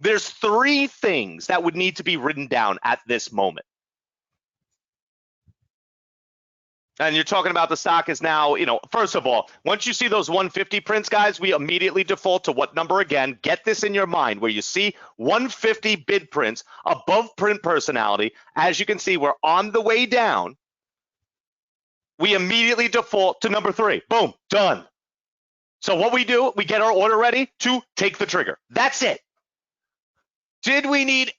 There's 3 things that would need to be written down at this moment. And you're talking about the stock is now, first of all, once you see those 150 prints, guys, we immediately default to what number again? Get this in your mind, where you see 150 bid prints above print personality. As you can see, we're on the way down. We immediately default to number 3. Boom, done. So what we do, we get our order ready to take the trigger. That's it. Did we need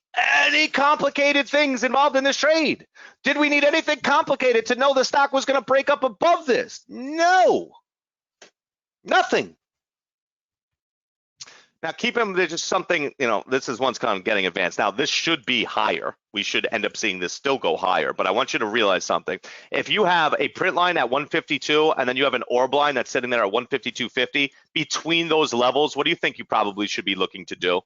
any complicated things involved in this trade? Did we need anything complicated to know the stock was going to break up above this? No, nothing. Now keep in mind, just something, this is once kind of getting advanced. Now this should be higher. We should end up seeing this still go higher, but I want you to realize something. If you have a print line at 152 and then you have an orb line that's sitting there at 152.50, between those levels, what do you think you probably should be looking to do?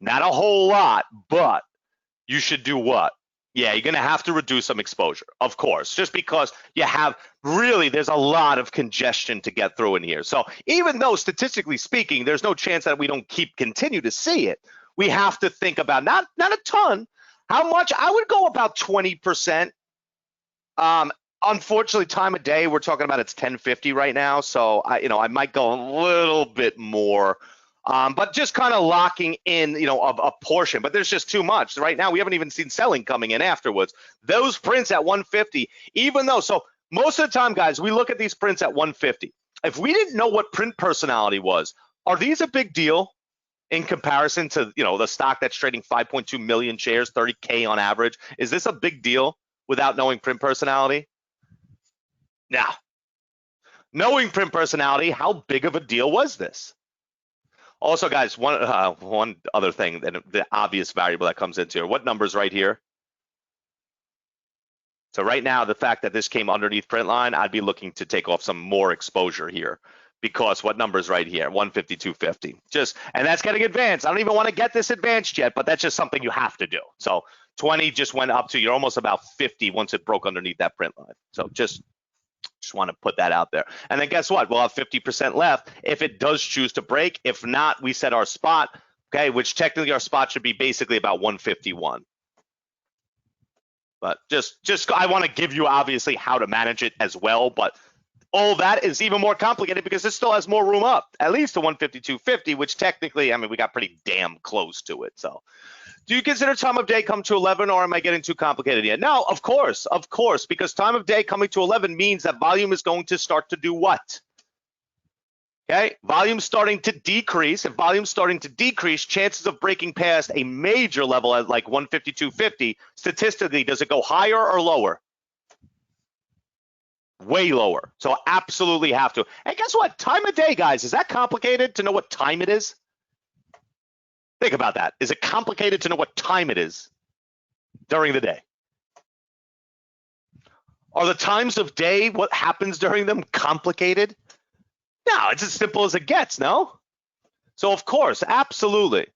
Not a whole lot, but you should do what? Yeah, you're going to have to reduce some exposure, of course, just because you have there's a lot of congestion to get through in here. So even though statistically speaking, there's no chance that we don't continue to see it, we have to think about not a ton. How much? I would go about 20%. Unfortunately, time of day, we're talking about it's 10:50 right now. So I might go a little bit more. But just kind of locking in, a portion, but there's just too much. Right now, we haven't even seen selling coming in afterwards. Those prints at 150, so most of the time, guys, we look at these prints at 150. If we didn't know what print personality was, are these a big deal in comparison to, the stock that's trading 5.2 million shares, 30K on average? Is this a big deal without knowing print personality? Now, knowing print personality, how big of a deal was this? Also, guys, one other thing, that the obvious variable that comes into here, what number's right here? So right now, the fact that this came underneath print line, I'd be looking to take off some more exposure here, because what number's right here? 152.50. And that's getting advanced. I don't even want to get this advanced yet, but that's just something you have to do. So 20 just went up to, you're almost about 50 once it broke underneath that print line. So just want to put that out there. And then guess what? We'll have 50% left if it does choose to break. If not, we set our spot, okay, which technically our spot should be basically about 151. But just I want to give you obviously how to manage it as well, but all that is even more complicated because this still has more room up, at least to 152.50, which technically, we got pretty damn close to it. So do you consider time of day come to 11, or am I getting too complicated yet? No, of course, because time of day coming to 11 means that volume is going to start to do what? Okay, volume starting to decrease. If volume's starting to decrease, chances of breaking past a major level at like 152.50, statistically, does it go higher or lower? Way lower. So absolutely have to. And guess what? Time of day, guys, is that complicated to know what time it is? Think about that. Is it complicated to know what time it is during the day? Are the times of day, what happens during them, complicated? No, it's as simple as it gets, no? So of course, absolutely.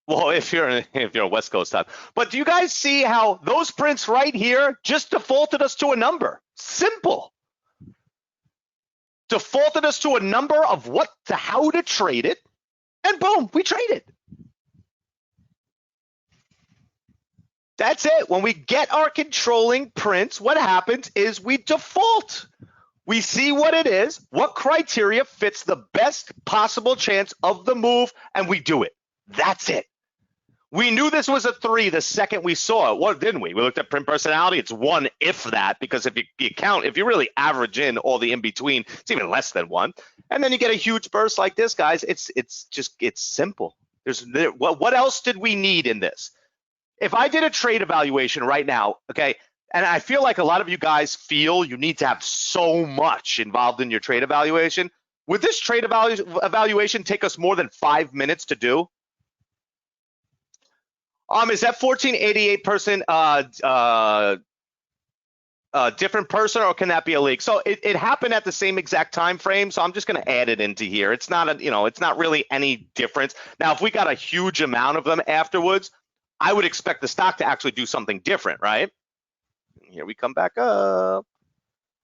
Well, if you're a West Coast time. But do you guys see how those prints right here just defaulted us to a number? Simple. Defaulted us to a number of how to trade it. And boom, we traded. That's it. When we get our controlling prints, what happens is we default. We see what it is, what criteria fits the best possible chance of the move, and we do it. That's it. We knew this was a 3 the second we saw it. What didn't we? We looked at print personality. It's 1 if that, because if you really average in all the in between, it's even less than 1. And then you get a huge burst like this, guys. It's simple. What else did we need in this? If I did a trade evaluation right now, okay, and I feel like a lot of you guys feel you need to have so much involved in your trade evaluation. Would this trade evaluation take us more than 5 minutes to do? Is that 1488 person different person, or can that be a leak? So it happened at the same exact time frame, so I'm just going to add it into here. It's not it's not really any difference. Now, if we got a huge amount of them afterwards, I would expect the stock to actually do something different, right? Here we come back up.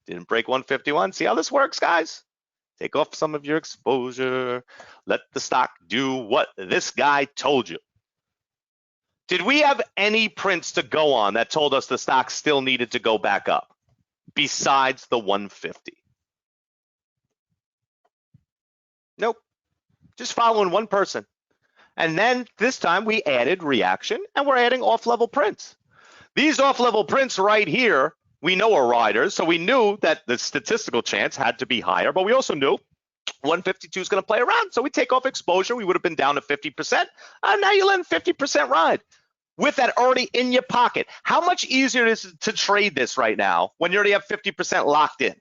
Didn't break 151. See how this works, guys? Take off some of your exposure. Let the stock do what this guy told you. Did we have any prints to go on that told us the stock still needed to go back up besides the 150? Nope. Just following one person. And then this time we added reaction and we're adding off-level prints. These off-level prints right here, we know are riders, so we knew that the statistical chance had to be higher, but we also knew 152 is going to play around. So we take off exposure. We would have been down to 50%. Now you let 50% ride with that already in your pocket. How much easier is it to trade this right now when you already have 50% locked in?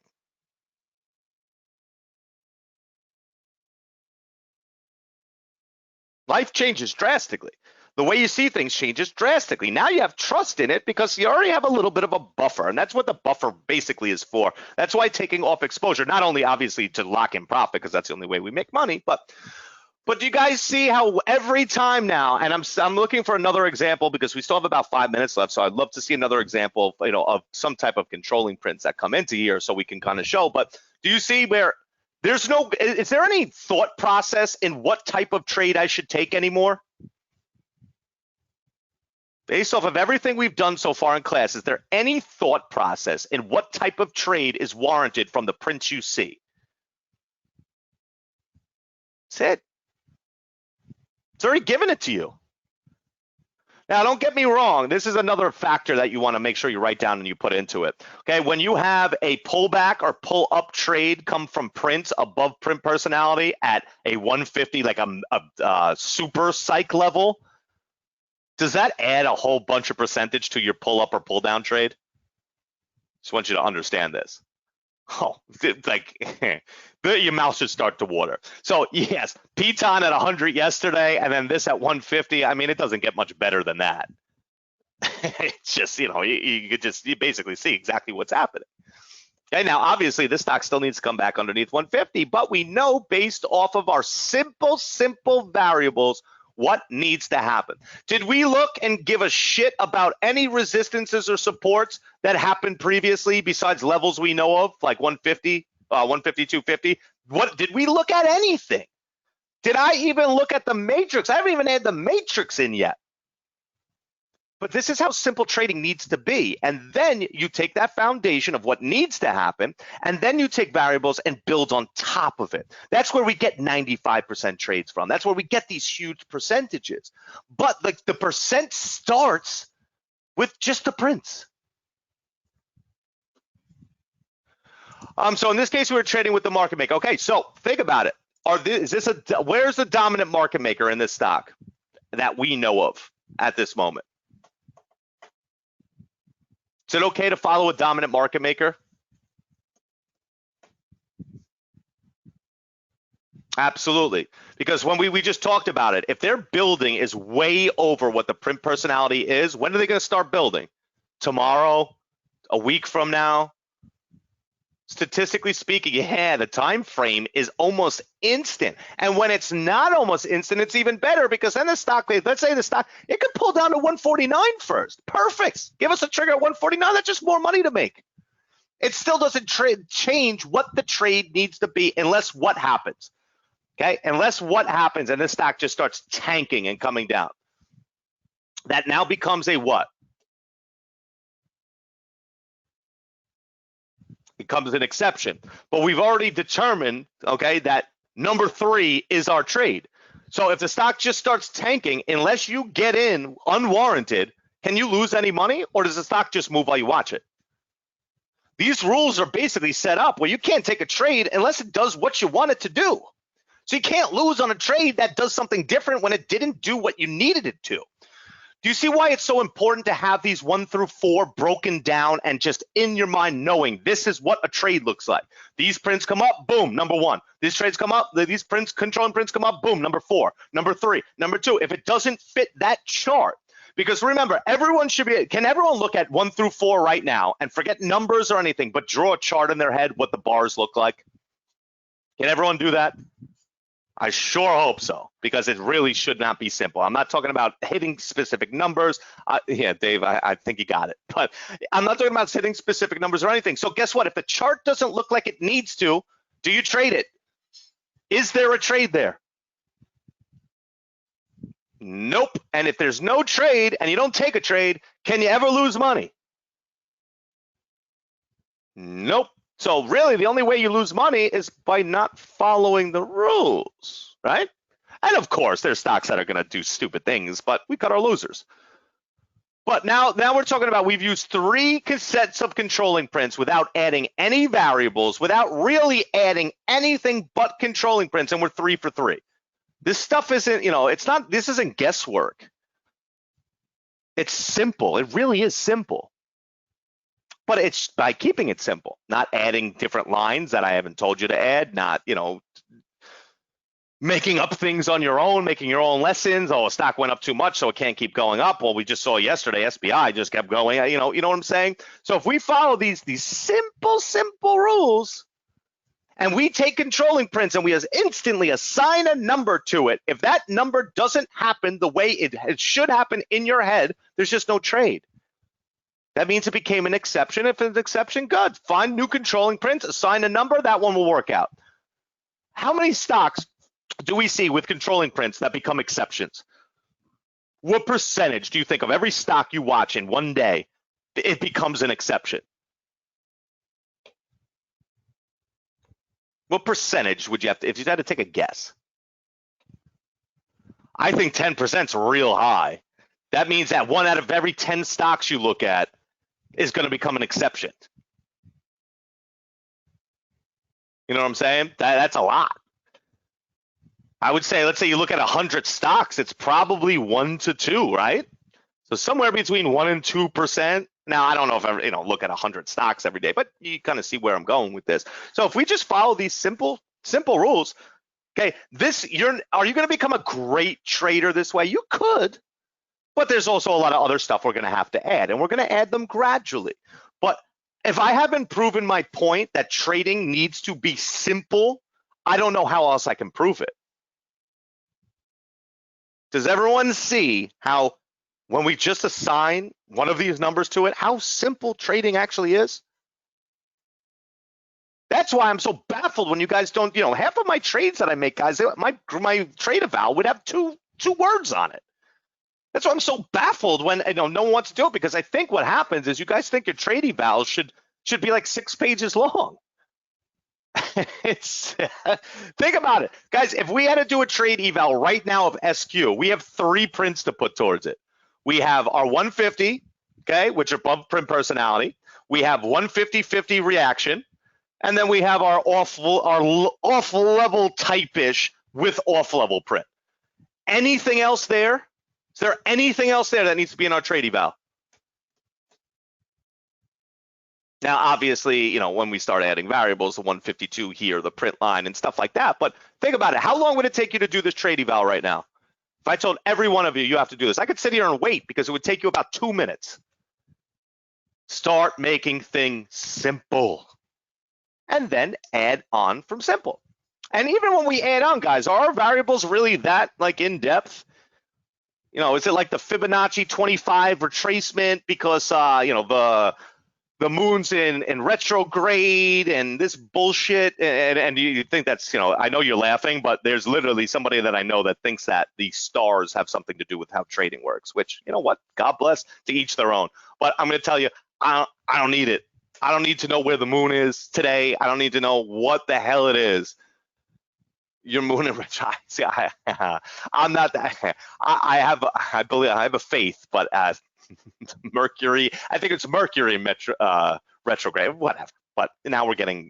Life changes drastically. The way you see things changes drastically. Now you have trust in it because you already have a little bit of a buffer, and that's what the buffer basically is for. That's why taking off exposure, not only obviously to lock in profit because that's the only way we make money, but do you guys see how every time now, and I'm looking for another example because we still have about 5 minutes left, so I'd love to see another example, of some type of controlling prints that come into here so we can kind of show. But do you see where is there any thought process in what type of trade I should take anymore? Based off of everything we've done so far in class, is there any thought process in what type of trade is warranted from the prints you see? That's it. It's already given it to you. Now, don't get me wrong. This is another factor that you want to make sure you write down and you put into it. Okay, when you have a pullback or pull-up trade come from prints above print personality at a 150, like a super psych level, does that add a whole bunch of percentage to your pull-up or pull-down trade? Just want you to understand this. Oh, like your mouth should start to water. So yes, Piton at 100 yesterday, and then this at 150. I mean, it doesn't get much better than that. It's just, you basically see exactly what's happening. Okay, now obviously this stock still needs to come back underneath 150, but we know based off of our simple variables what needs to happen. Did we look and give a shit about any resistances or supports that happened previously besides levels we know of, like 150, 150, 250? What did we look at anything? Did I even look at the matrix? I haven't even had the matrix in yet. But this is how simple trading needs to be. And then you take that foundation of what needs to happen, and then you take variables and build on top of it. That's where we get 95% trades from. That's where we get these huge percentages. But the percent starts with just the prints. So in this case, we were trading with the market maker. Okay, so think about it. Where's the dominant market maker in this stock that we know of at this moment? Is it okay to follow a dominant market maker? Absolutely, because when we just talked about it, if their building is way over what the print personality is, when are they going to start building? Tomorrow? A week from now? Statistically speaking, yeah, the time frame is almost instant. And when it's not almost instant, it's even better because then the stock, let's say the stock, it could pull down to 149 first. Perfect. Give us a trigger at 149. That's just more money to make. It still doesn't change what the trade needs to be unless what happens. Okay, unless what happens and this stock just starts tanking and coming down. That now becomes a what? Becomes an exception. But we've already determined, okay, that number 3 is our trade. So if the stock just starts tanking, unless you get in unwarranted, can you lose any money, or does the stock just move while you watch it? These rules are basically set up where you can't take a trade unless it does what you want it to do. So you can't lose on a trade that does something different when it didn't do what you needed it to. Do you see why it's so important to have these 1 through 4 broken down and just in your mind knowing this is what a trade looks like? These prints come up, boom, number 1. These trades come up, these prints, controlling prints come up, boom, number 4, number 3, number 2. If it doesn't fit that chart, because remember, can everyone look at 1 through 4 right now and forget numbers or anything, but draw a chart in their head what the bars look like? Can everyone do that? I sure hope so, because it really should not be simple. I'm not talking about hitting specific numbers. Yeah, Dave, I think you got it. But I'm not talking about hitting specific numbers or anything. So guess what? If the chart doesn't look like it needs to, do you trade it? Is there a trade there? Nope. And if there's no trade and you don't take a trade, can you ever lose money? Nope. So really, the only way you lose money is by not following the rules, right? And of course, there's stocks that are going to do stupid things, but we cut our losers. But now we're talking about we've used 3 sets of controlling prints without adding any variables, without really adding anything but controlling prints, and we're 3 for 3. This stuff isn't, this isn't guesswork. It's simple. It really is simple. But it's by keeping it simple, not adding different lines that I haven't told you to add, not, making up things on your own, making your own lessons. Oh, a stock went up too much, so it can't keep going up. Well, we just saw yesterday, SBI just kept going. You know what I'm saying? So if we follow these simple rules, and we take controlling prints and we instantly assign a number to it, if that number doesn't happen the way it should happen in your head, there's just no trade. That means it became an exception. If it's an exception, good. Find new controlling prints, assign a number, that one will work out. How many stocks do we see with controlling prints that become exceptions? What percentage do you think of every stock you watch in one day, it becomes an exception? What percentage would you have to, if you had to take a guess? I think 10% is real high. That means that 1 out of every 10 stocks you look at is going to become an exception. You know what I'm saying? That's a lot. I would say, let's say you look at 100 stocks, it's probably 1 to 2, right? So somewhere between 1 and 2%. Now, I don't know if I look at 100 stocks every day, but you kind of see where I'm going with this. So if we just follow these simple rules, okay, are you going to become a great trader this way? You could. But there's also a lot of other stuff we're going to have to add, and we're going to add them gradually. But if I haven't proven my point that trading needs to be simple, I don't know how else I can prove it. Does everyone see how when we just assign one of these numbers to it, how simple trading actually is? That's why I'm so baffled when you guys don't, half of my trades that I make, guys, my trade eval would have two words on it. That's why I'm so baffled when no one wants to do it, because I think what happens is you guys think your trade evals should be like 6 pages long. Think about it, guys. If we had to do a trade eval right now of SQ, we have 3 prints to put towards it. We have our 150, okay, which are above print personality. We have 150-50 reaction, and then we have our off level type-ish with off level print. Anything else there? Is there anything else there that needs to be in our trade eval? Now, obviously, when we start adding variables, the 152 here, the print line and stuff like that. But think about it. How long would it take you to do this trade eval right now? If I told every one of you, you have to do this, I could sit here and wait because it would take you about 2 minutes. Start making things simple and then add on from simple. And even when we add on, guys, are our variables really that in depth? Is it like the Fibonacci 25 retracement because the moon's in retrograde and this bullshit, and you think that's, I know you're laughing, but there's literally somebody that I know that thinks that the stars have something to do with how trading works, which, you know what, God bless, to each their own. But I'm going to tell you, I don't need it. I don't need to know where the moon is today. I don't need to know what the hell it is. Your moon and retro. See, I'm not that. I believe I have a faith, but as Mercury, I think it's Mercury retrograde, whatever. But now we're getting,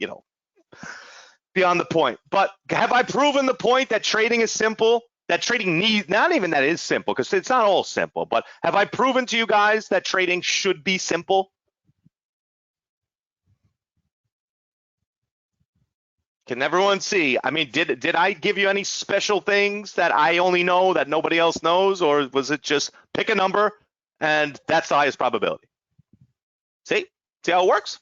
beyond the point. But have I proven the point that trading is simple? That trading needs, not even that is simple, because it's not all simple, but have I proven to you guys that trading should be simple? Can everyone see? I mean, did I give you any special things that I only know that nobody else knows, or was it just pick a number and that's the highest probability? See how it works?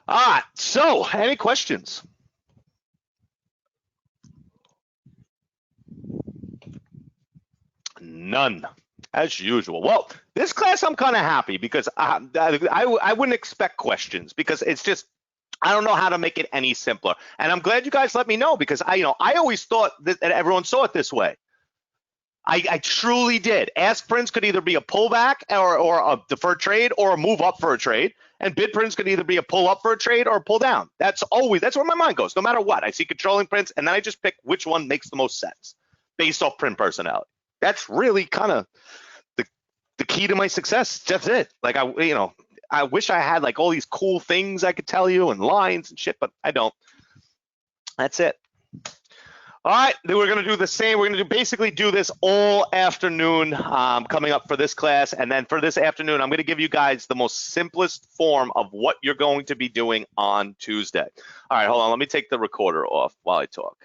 All right, so any questions? None, as usual. Well, this class I'm kind of happy because I wouldn't expect questions because it's just, I don't know how to make it any simpler. And I'm glad you guys let me know because I always thought that everyone saw it this way. I truly did. Ask Prince could either be a pullback or a deferred trade or a move up for a trade. And bid Prince could either be a pull up for a trade or a pull down. That's where my mind goes, no matter what. I see controlling Prince, and then I just pick which one makes the most sense based off print personality. That's really kind of the key to my success. That's it. Like I wish I had like all these cool things I could tell you and lines and shit, but I don't. That's it. All right, then we're going to do the same. We're going to basically do this all afternoon coming up for this class. And then for this afternoon, I'm going to give you guys the most simplest form of what you're going to be doing on Tuesday. All right, hold on. Let me take the recorder off while I talk.